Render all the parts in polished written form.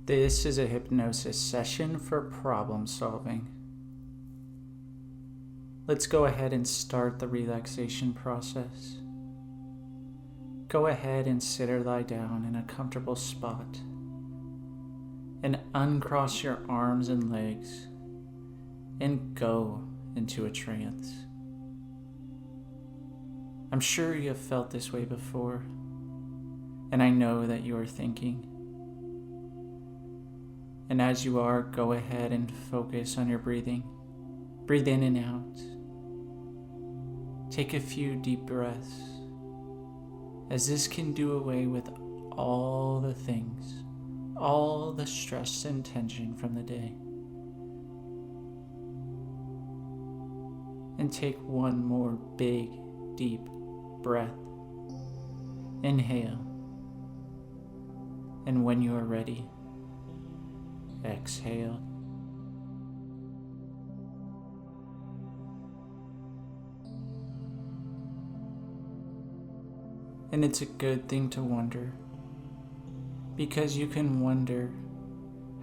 This is a hypnosis session for problem solving. Let's go ahead and start the relaxation process. Go ahead and sit or lie down in a comfortable spot and uncross your arms and legs and go into a trance. I'm sure you have felt this way before, and I know that you are thinking. And as you are, go ahead and focus on your breathing. Breathe in and out. Take a few deep breaths, as this can do away with all the things, all the stress and tension from the day. And take one more big, deep breath. Inhale. And when you are ready, exhale. And it's a good thing to wonder, because you can wonder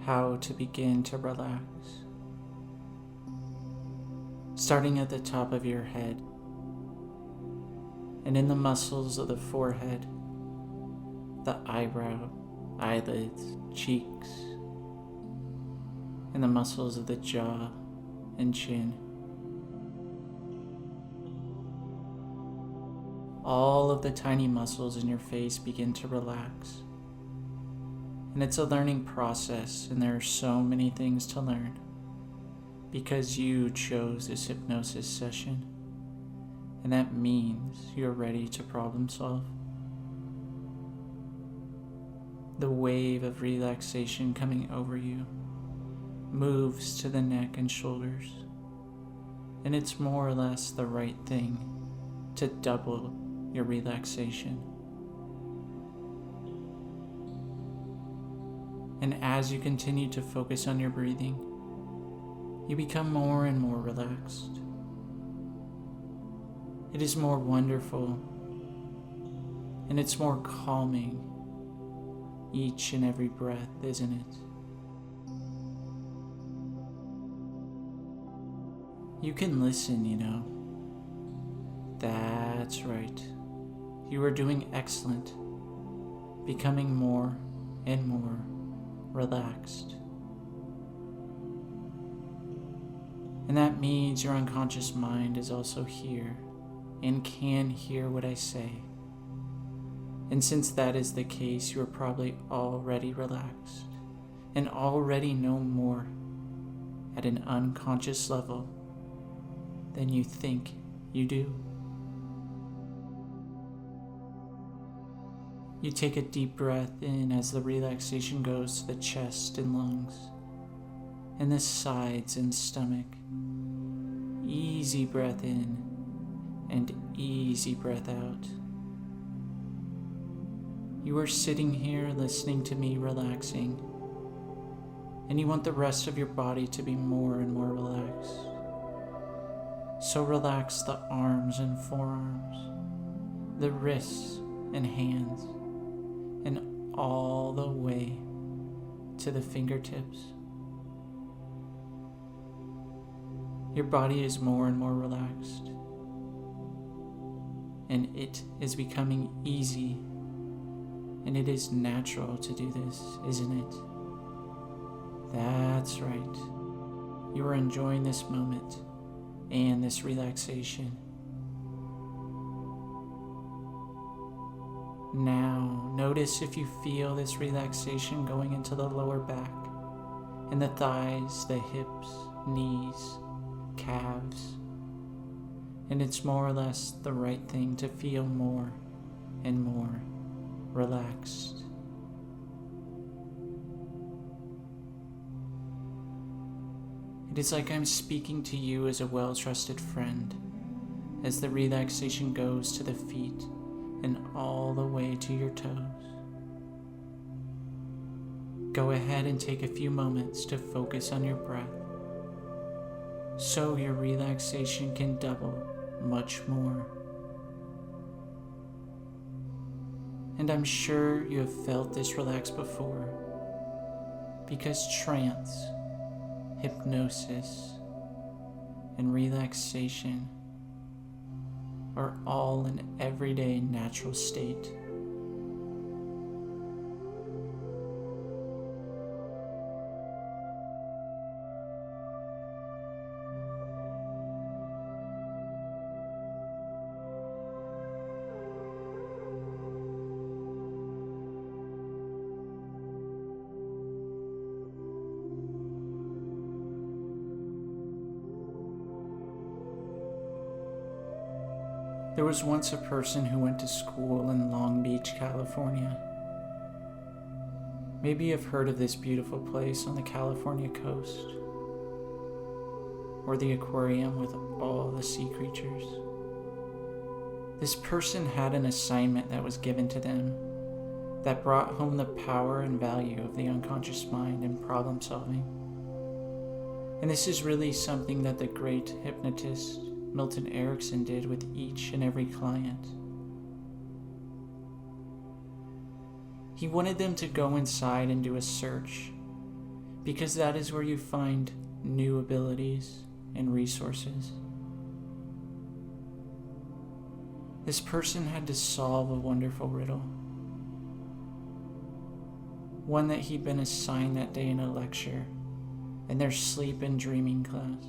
how to begin to relax. Starting at the top of your head and in the muscles of the forehead, the eyebrow, eyelids, cheeks, and the muscles of the jaw and chin. All of the tiny muscles in your face begin to relax. And it's a learning process, and there are so many things to learn because you chose this hypnosis session, and that means you're ready to problem solve. The wave of relaxation coming over you moves to the neck and shoulders, and it's more or less the right thing to double your relaxation. And as you continue to focus on your breathing, you become more and more relaxed. It is more wonderful, and it's more calming each and every breath, isn't it? You can listen, you know. That's right. You are doing excellent, becoming more and more relaxed. And that means your unconscious mind is also here and can hear what I say. And since that is the case, you are probably already relaxed and already know more at an unconscious level than you think you do. You take a deep breath in as the relaxation goes to the chest and lungs, and the sides and stomach. Easy breath in and easy breath out. You are sitting here listening to me relaxing, and you want the rest of your body to be more and more relaxed. So relax the arms and forearms, the wrists and hands, and all the way to the fingertips. Your body is more and more relaxed, and it is becoming easy, and it is natural to do this, isn't it? That's right. You are enjoying this moment and this relaxation. Now, notice if you feel this relaxation going into the lower back and the thighs, the hips, knees, calves. And it's more or less the right thing to feel more and more relaxed. It is like I'm speaking to you as a well-trusted friend, as the relaxation goes to the feet and all the way to your toes. Go ahead and take a few moments to focus on your breath, so your relaxation can double much more. And I'm sure you have felt this relaxed before, because trance, hypnosis, and relaxation are all an everyday natural state. There was once a person who went to school in Long Beach, California. Maybe you've heard of this beautiful place on the California coast, or the aquarium with all the sea creatures. This person had an assignment that was given to them that brought home the power and value of the unconscious mind in problem solving. And this is really something that the great hypnotist Milton Erickson did with each and every client. He wanted them to go inside and do a search, because that is where you find new abilities and resources. This person had to solve a wonderful riddle, one that he'd been assigned that day in a lecture in their sleep and dreaming class.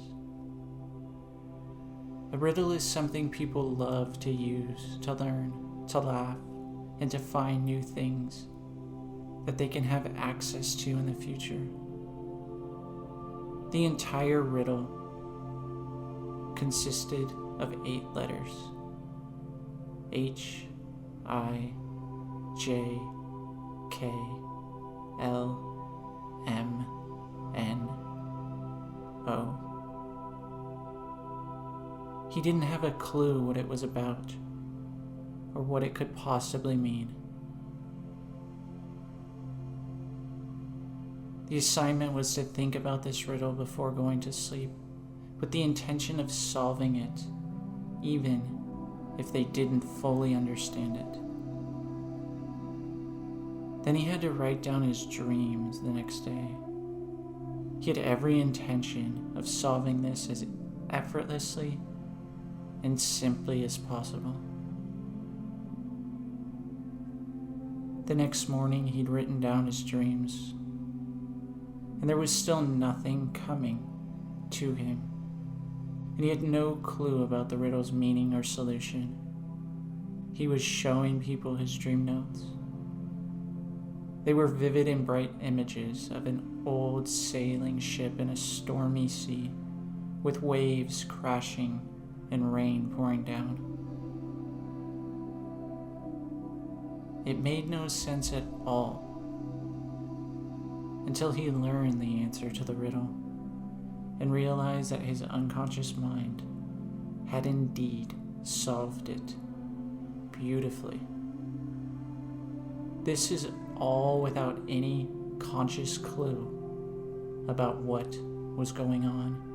A riddle is something people love to use, to learn, to laugh, and to find new things that they can have access to in the future. The entire riddle consisted of 8 letters: H, I, J, K, L, M, N, O. He didn't have a clue what it was about, or what it could possibly mean. The assignment was to think about this riddle before going to sleep, with the intention of solving it, even if they didn't fully understand it. Then he had to write down his dreams the next day. He had every intention of solving this as effortlessly and simply as possible. The next morning, he'd written down his dreams, and there was still nothing coming to him, and he had no clue about the riddle's meaning or solution. He was showing people his dream notes. They were vivid and bright images of an old sailing ship in a stormy sea, with waves crashing and rain pouring down. It made no sense at all until he learned the answer to the riddle and realized that his unconscious mind had indeed solved it beautifully. This is all without any conscious clue about what was going on.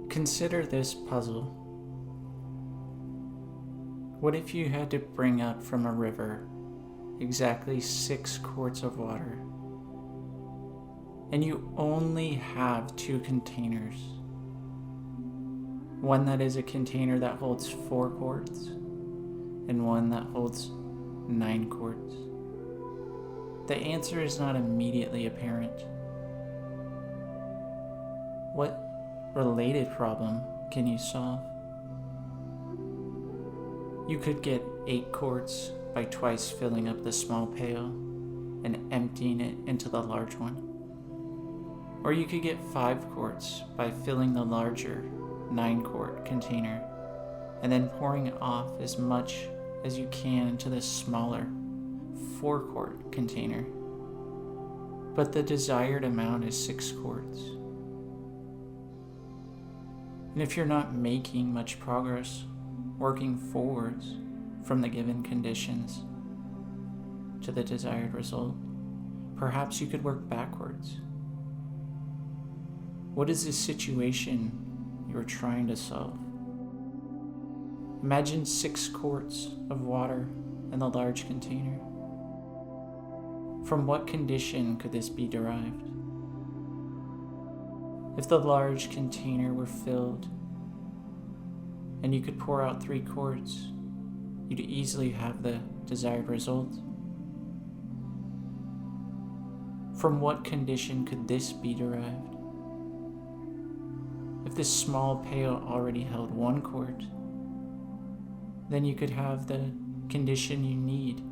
Consider this puzzle. What if you had to bring up from a river exactly 6 quarts of water, and you only have 2 containers? One that is a container that holds 4 quarts, and one that holds 9 quarts. The answer is not immediately apparent. What related problem can you solve? You could get 8 quarts by twice filling up the small pail and emptying it into the large one. Or you could get 5 quarts by filling the larger 9-quart container and then pouring off as much as you can into the smaller 4-quart container. but the desired amount is 6 quarts. And if you're not making much progress working forwards from the given conditions to the desired result, perhaps you could work backwards. What is the situation you're trying to solve? Imagine 6 quarts of water in the large container. From what condition could this be derived? If the large container were filled and you could pour out 3 quarts, you'd easily have the desired result. From what condition could this be derived? If this small pail already held 1 quart, then you could have the condition you need.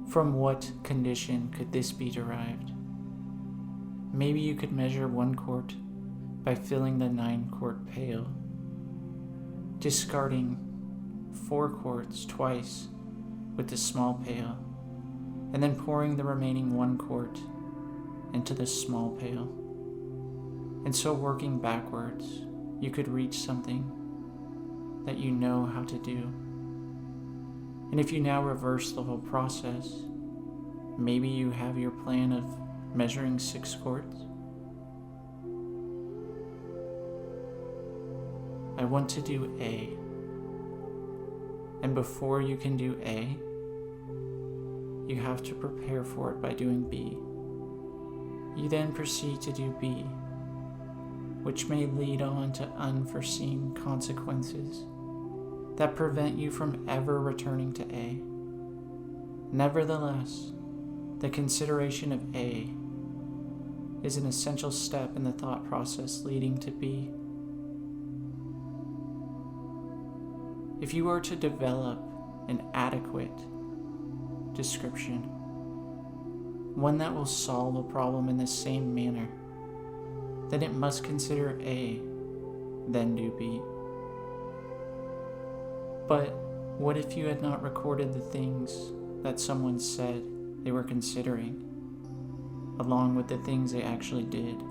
From what condition could this be derived? Maybe you could measure 1 quart by filling the 9-quart pail, discarding 4 quarts twice with the small pail, and then pouring the remaining 1 quart into the small pail. And so working backwards, you could reach something that you know how to do. And if you now reverse the whole process, maybe you have your plan of measuring 6 quarts. I want to do A. And before you can do A, you have to prepare for it by doing B. You then proceed to do B, which may lead on to unforeseen consequences that prevent you from ever returning to A. Nevertheless, the consideration of A is an essential step in the thought process leading to B. If you are to develop an adequate description, one that will solve a problem in the same manner, then it must consider A, then do B. But what if you had not recorded the things that someone said they were considering, along with the things they actually did?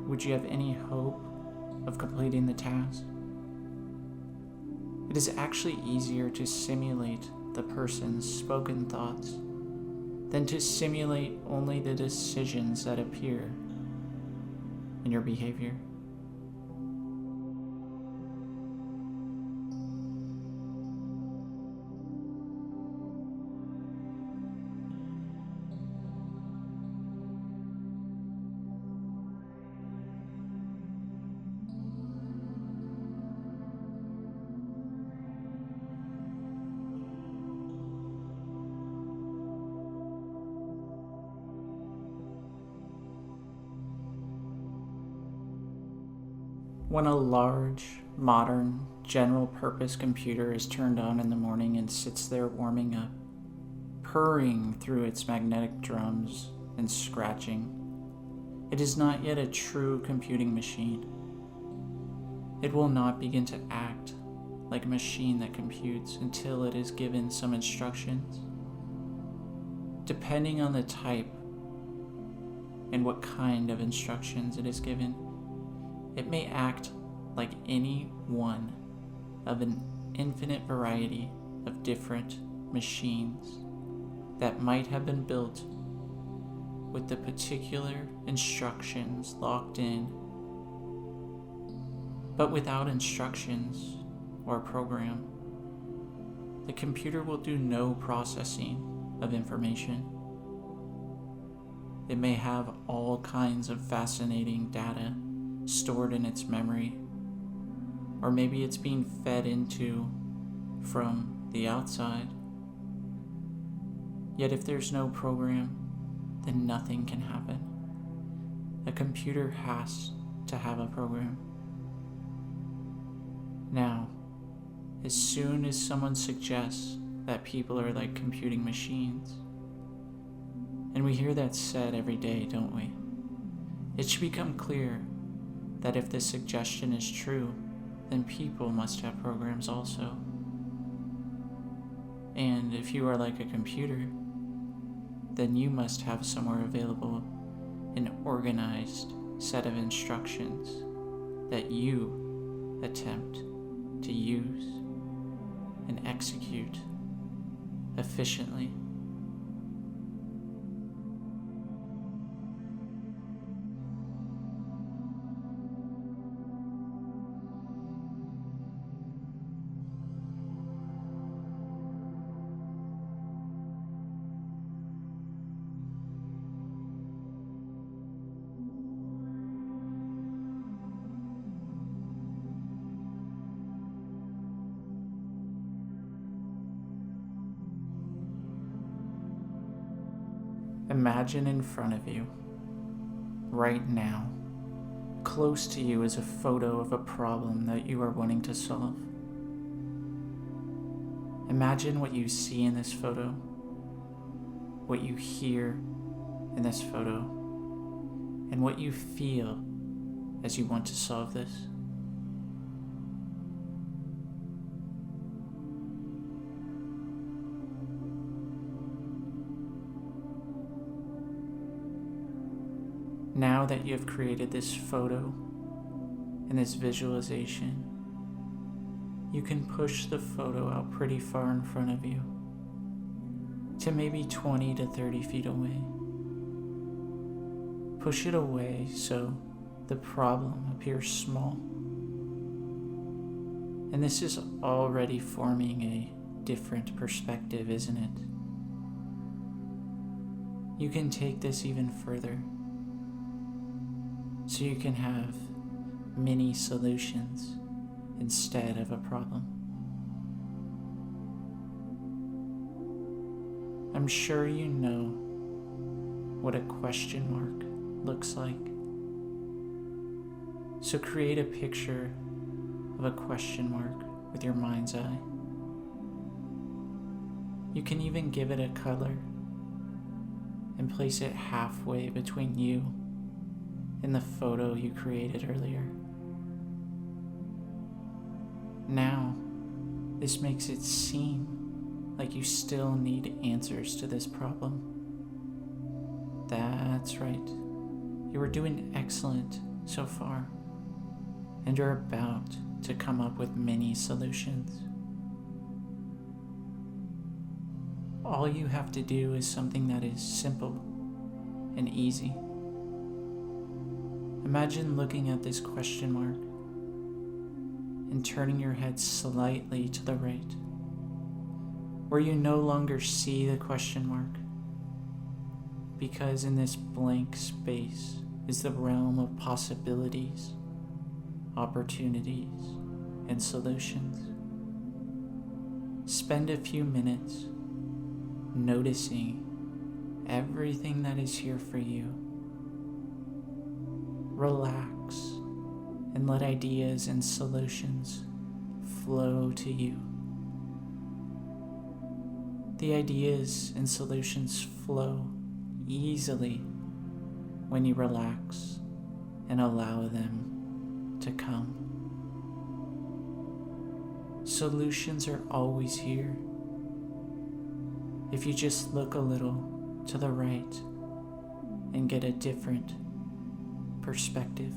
Would you have any hope of completing the task? It is actually easier to simulate the person's spoken thoughts than to simulate only the decisions that appear in your behavior. When a large, modern, general-purpose computer is turned on in the morning and sits there warming up, purring through its magnetic drums and scratching, it is not yet a true computing machine. It will not begin to act like a machine that computes until it is given some instructions. Depending on the type and what kind of instructions it is given, it may act like any one of an infinite variety of different machines that might have been built with the particular instructions locked in. But without instructions or program, the computer will do no processing of information. It may have all kinds of fascinating data stored in its memory, or maybe it's being fed into from the outside. Yet if there's no program, then nothing can happen. A computer has to have a program. Now, as soon as someone suggests that people are like computing machines, and we hear that said every day, don't we? It should become clear that if this suggestion is true, then people must have programs also. And if you are like a computer, then you must have somewhere available an organized set of instructions that you attempt to use and execute efficiently. Imagine in front of you, right now, close to you is a photo of a problem that you are wanting to solve. Imagine what you see in this photo, what you hear in this photo, and what you feel as you want to solve this. Now that you have created this photo and this visualization, you can push the photo out pretty far in front of you to maybe 20 to 30 feet away. Push it away so the problem appears small. And this is already forming a different perspective, isn't it? You can take this even further, so you can have many solutions instead of a problem. I'm sure you know what a question mark looks like. So create a picture of a question mark with your mind's eye. You can even give it a color and place it halfway between you and the photo you created earlier. Now, this makes it seem like you still need answers to this problem. That's right. You are doing excellent so far, and you're about to come up with many solutions. All you have to do is something that is simple and easy. Imagine looking at this question mark and turning your head slightly to the right, where you no longer see the question mark, because in this blank space is the realm of possibilities, opportunities, and solutions. Spend a few minutes noticing everything that is here for you. Relax and let ideas and solutions flow to you. The ideas and solutions flow easily when you relax and allow them to come. Solutions are always here. If you just look a little to the right and get a different perspective.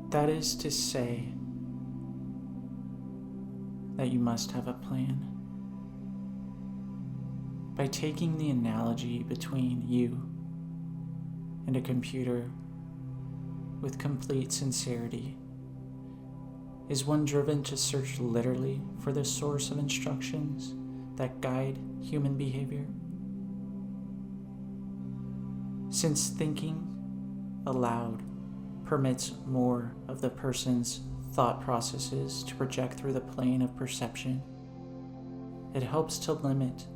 That is to say that you must have a plan. By taking the analogy between you and a computer with complete sincerity, is one driven to search literally for the source of instructions that guide human behavior? Since thinking aloud permits more of the person's thought processes to project through the plane of perception, it helps to limit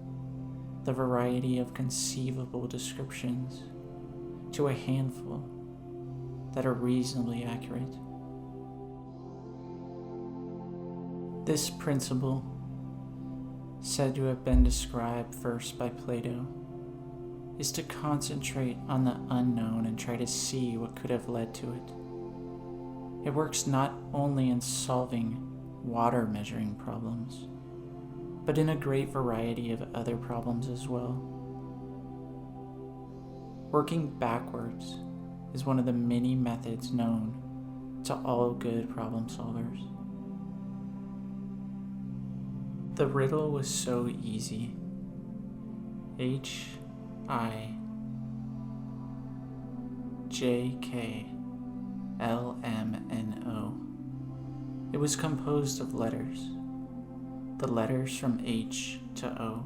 the variety of conceivable descriptions to a handful that are reasonably accurate. This principle, said to have been described first by Plato, is to concentrate on the unknown and try to see what could have led to it. It works not only in solving water measuring problems, but in a great variety of other problems as well. Working backwards is one of the many methods known to all good problem solvers. The riddle was so easy. HIJKLMNO. It was composed of letters. The letters from H to O,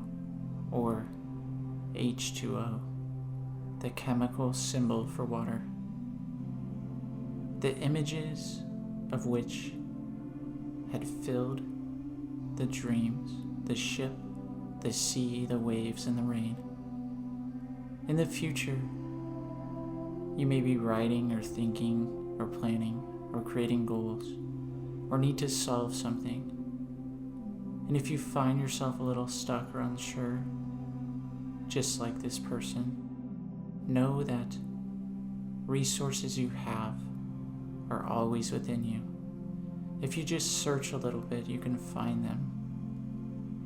or H2O, the chemical symbol for water, the images of which had filled the dreams, the ship, the sea, the waves, and the rain. In the future, you may be writing or thinking or planning or creating goals or need to solve something. And if you find yourself a little stuck or unsure, just like this person, know that resources you have are always within you. If you just search a little bit, you can find them,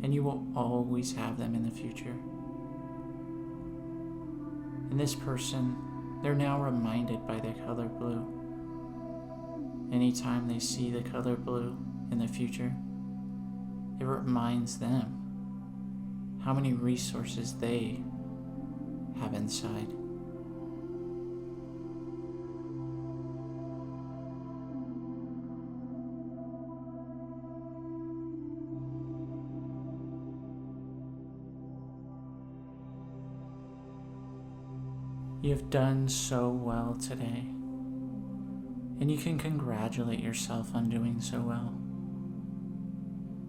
and you will always have them in the future. And this person, they're now reminded by the color blue. Anytime they see the color blue in the future, it reminds them how many resources they have inside. You have done so well today, and you can congratulate yourself on doing so well.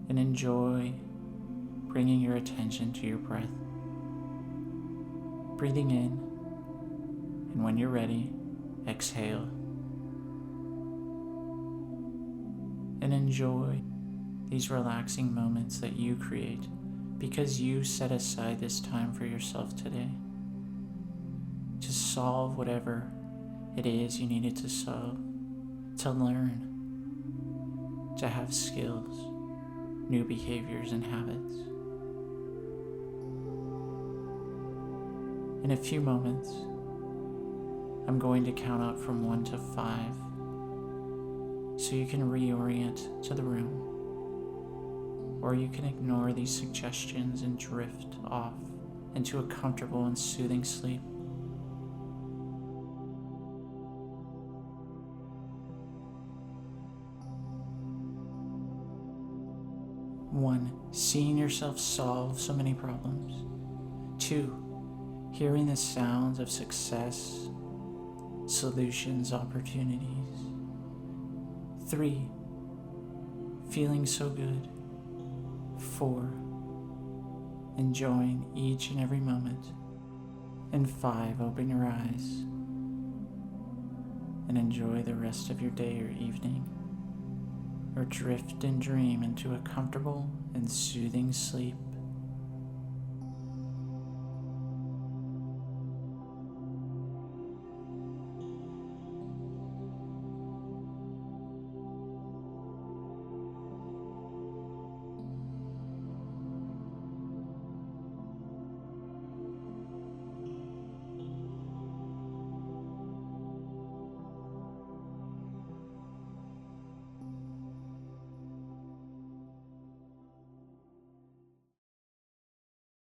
And enjoy bringing your attention to your breath. Breathing in, and when you're ready, exhale. And enjoy these relaxing moments that you create because you set aside this time for yourself today to solve whatever it is you needed to solve, to learn, to have skills, new behaviors and habits. In a few moments, I'm going to count up from 1 to 5 so you can reorient to the room, or you can ignore these suggestions and drift off into a comfortable and soothing sleep. 1. Seeing yourself solve so many problems. 2. Hearing the sounds of success, solutions, opportunities. 3. Feeling so good. 4. Enjoying each and every moment. And 5. Open your eyes and enjoy the rest of your day or evening, or drift and dream into a comfortable and soothing sleep.